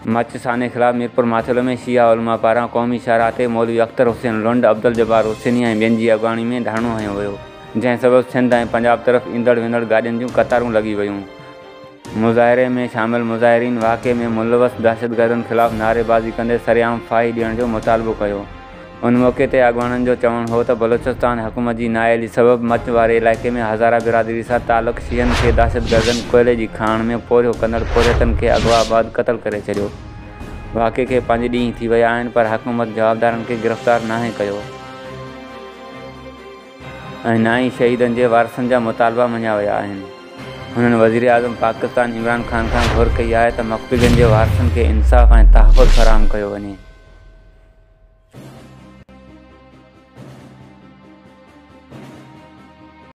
Much साने ख़िलाफ़ मीरपुर माथुल में शिया उलमा पारां क़ौमी शाहराह ते मौलवी अख्तर हुसैन लुंड, अब्दुल जब्बार हुसैनी ऐं ॿियनि जी अॻवानी में धरणो हंयो वियो, जंहिं सबबि सिंध ऐं पंजाब तरफ़ ईंदड़ वेंदड़ गाॾियुनि जूं कतारूं लॻी वयूं। मुज़ाहिरे में शामिल मुज़ाहिरीन वाक़े में मुलवस दहशतगर्दनि ख़िलाफ़ नारेबाज़ी कंदे सरेआम फाही ॾियण जो मुतालबो कयो। उन मौक़े ते अॻवाननि जो चवणु हो त बलूचिस्तान हुकूमत जी नाअहली सबबि मच वारे इलाइक़े में हज़ारा बिरादरी सां तालुक़ शियनि खे दहशतगर्दनि कोयले जी खाण में पोरियो कंदड़ पुरियतनि खे अॻवाबाद क़तल करे छॾियो। वाक़े खे 5 ॾींहं थी विया आहिनि, पर हुकूमत जवाबदारनि खे गिरफ़्तार नाहे कयो ऐं ना ई शहीदनि जे वारसनि जा मुतालबा मञिया विया आहिनि। हुननि वज़ीर आज़म पाकिस्तान इमरान ख़ान खां घुर कई आहे त मक़तूलनि जे वारसनि खे इंसाफ़ ऐं तहफ़्फ़ुज़ फ़राहम कयो वञे।